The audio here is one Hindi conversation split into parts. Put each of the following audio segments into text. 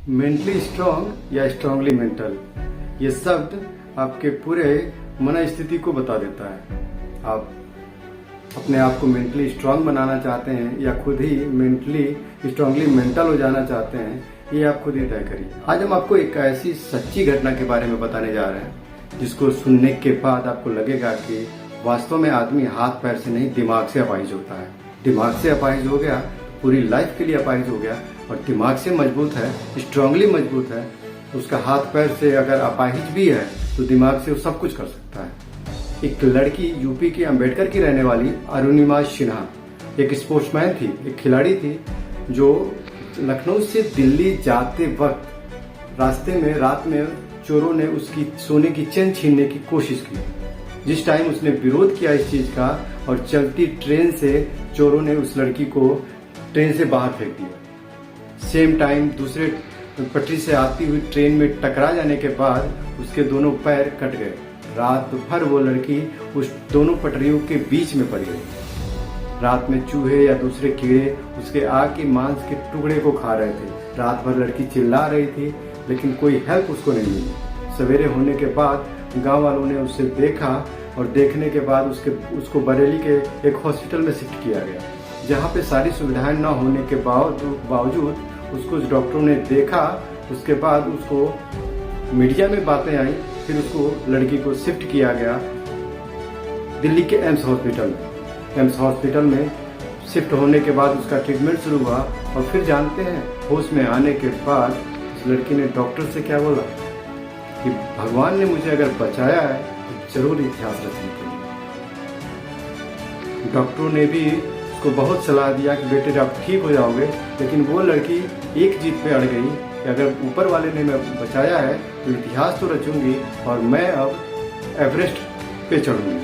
मेंटली स्ट्रांग या स्ट्रांगली मेंटल, ये शब्द आपके पूरे मन स्थिति को बता देता है। आप अपने आप को मेंटली स्ट्रांग बनाना चाहते हैं या खुद ही मेंटली स्ट्रांगली मेंटल हो जाना चाहते हैं, ये आप खुद ही तय करिए। आज हम आपको एक ऐसी सच्ची घटना के बारे में बताने जा रहे हैं जिसको सुनने के बाद आपको लगेगा कि वास्तव में आदमी हाथ पैर से नहीं दिमाग से अपाहिज होता है। दिमाग से अपाहिज हो गया, पूरी लाइफ के लिए अपाहिज हो गया, और दिमाग से मजबूत है, स्ट्रांगली मजबूत है, उसका हाथ पैर से अगर अपाहिज भी है तो दिमाग से वो सब कुछ कर सकता है। एक लड़की यूपी की अम्बेडकर की रहने वाली अरुणिमा सिन्हा एक स्पोर्ट्समैन थी, एक खिलाड़ी थी, जो लखनऊ से दिल्ली जाते वक्त रास्ते में रात में चोरों ने उसकी सोने की चेन छीनने की कोशिश की। जिस टाइम उसने विरोध किया इस चीज का और चलती ट्रेन से चोरों ने उस लड़की को ट्रेन से बाहर फेंक दिया। सेम टाइम दूसरे पटरी से आती हुई ट्रेन में टकरा जाने के बाद उसके दोनों पैर कट गए। रात भर वो लड़की उस दोनों पटरियों के बीच में पड़ी रही। रात में चूहे या दूसरे कीड़े उसके आग के मांस के टुकड़े को खा रहे थे। रात भर लड़की चिल्ला रही थी, लेकिन कोई हेल्प उसको नहीं मिली। सवेरे होने के बाद गांव वालों ने उसे देखा और देखने के बाद उसको बरेली के एक हॉस्पिटल में शिफ्ट किया गया, जहां पे सारी सुविधाएं न होने के बावजूद उसको डॉक्टरों ने देखा। उसके बाद उसको मीडिया में बातें आई, फिर उसको लड़की को शिफ्ट किया गया दिल्ली के एम्स हॉस्पिटल में। एम्स हॉस्पिटल में शिफ्ट होने के बाद उसका ट्रीटमेंट शुरू हुआ, और फिर जानते हैं होश में आने के बाद उस लड़की ने डॉक्टर से क्या बोला कि भगवान ने मुझे अगर बचाया है तो जरूर इतिहास रचने के लिए। डॉक्टरों ने भी उसको बहुत सलाह दिया कि बेटे आप ठीक हो जाओगे, लेकिन वो लड़की एक जीत पे अड़ गई कि अगर ऊपर वाले ने मैं बचाया है तो इतिहास तो रचूंगी और मैं अब एवरेस्ट पे चढ़ूंगी।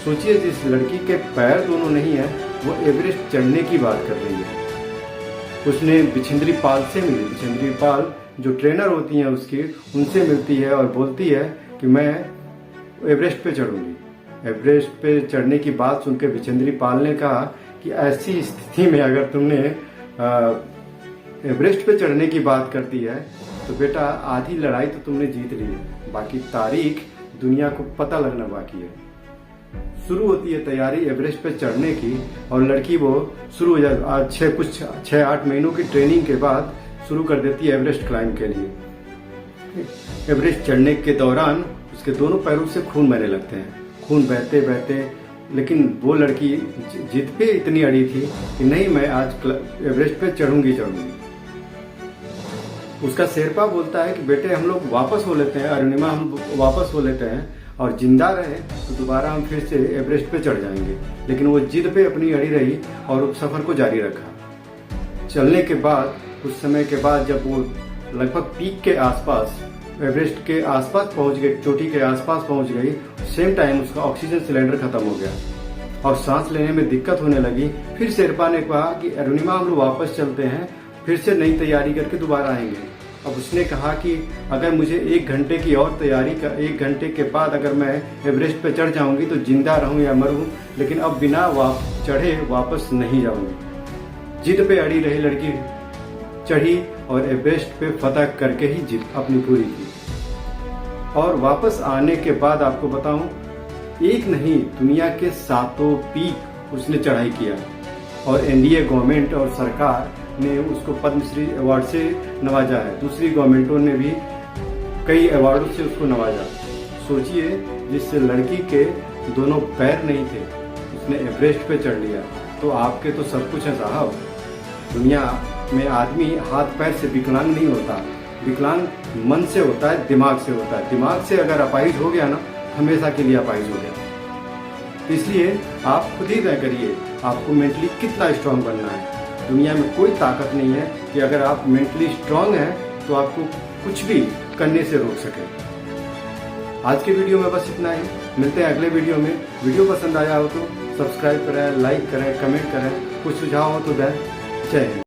सोचिए, जिस लड़की के पैर दोनों नहीं है वो एवरेस्ट चढ़ने की बात कर रही है। उसने बिछिंद्री पाल से मिली। बिछिंद्री पाल जो ट्रेनर होती हैं उसकी, उनसे मिलती है और बोलती है कि मैं एवरेस्ट पे चढ़ूंगी। एवरेस्ट पे चढ़ने की बात सुनकर बिछिंद्री पाल ने कहा कि ऐसी स्थिति में अगर तुमने एवरेस्ट पे चढ़ने की बात करती है तो बेटा आधी लड़ाई तो तुमने जीत ली है, बाकी तारीख दुनिया को पता लगना बाकी है। शुरू होती है तैयारी एवरेस्ट पे चढ़ने की, और लड़की वो शुरू हो जाए 6-8 महीनों की ट्रेनिंग के बाद शुरू कर देती है एवरेस्ट क्लाइंब के लिए। एवरेस्ट चढ़ने के दौरान उसके दोनों पैरों से खून बहने लगते हैं। खून बहते बहते, लेकिन वो लड़की जिद पे इतनी अड़ी थी कि नहीं, मैं आज एवरेस्ट पे चढ़ूंगी। उसका शेरपा बोलता है कि बेटे हम लोग वापस हो लेते हैं, अरुणिमा हम वापस हो लेते हैं, और जिंदा रहे तो दोबारा हम फिर से एवरेस्ट पे चढ़ जाएंगे। लेकिन वो जिद पे अपनी अड़ी रही और उस सफर को जारी रखा। चलने के बाद कुछ समय के बाद जब वो लगभग पीक के आसपास, एवरेस्ट के आसपास पहुंच गई, चोटी के आसपास पहुंच गई, सेम टाइम उसका ऑक्सीजन सिलेंडर खत्म हो गया और सांस लेने में दिक्कत होने लगी। फिर शेरपा ने कहा कि अरुणिमा हम लोग वापस चलते हैं, फिर से नई तैयारी करके दोबारा आएंगे। अब उसने कहा कि अगर मुझे 1 घंटे की और तैयारी का 1 घंटे के बाद अगर मैं एवरेस्ट पे चढ़ जाऊंगी तो जिंदा रहूं या मरूं, लेकिन अब बिना चढ़े वापस नहीं जाऊंगी। जिद पे अड़ी रही लड़की, चढ़ी और एवरेस्ट पे फतह करके ही जिद अपनी पूरी की। और वापस आने के बाद आपको बताऊं, एक नहीं दुनिया के 7 पीक उसने चढ़ाई किया, और एनडीए गवर्नमेंट और सरकार ने उसको पद्मश्री अवार्ड से नवाजा है। दूसरी गवर्नमेंटों ने भी कई अवार्डों से उसको नवाजा। सोचिए, जिस लड़की के दोनों पैर नहीं थे उसने एवरेस्ट पे चढ़ लिया, तो आपके तो सब कुछ है साहब। दुनिया में आदमी हाथ पैर से विकलांग नहीं होता, विकलांग मन से होता है, दिमाग से होता है। दिमाग से अगर अपाहिज हो गया ना, हमेशा के लिए अपाहिज हो गया। इसलिए आप खुद ही तय करिए आपको मेंटली कितना स्ट्रांग बनना है। दुनिया में कोई ताकत नहीं है कि अगर आप मेंटली स्ट्रांग हैं तो आपको कुछ भी करने से रोक सके। आज के वीडियो में बस इतना ही। मिलते हैं अगले वीडियो में। वीडियो पसंद आया हो तो सब्सक्राइब करें, लाइक करें, कमेंट करें, कुछ सुझाव हो तो दें। जय हिंद।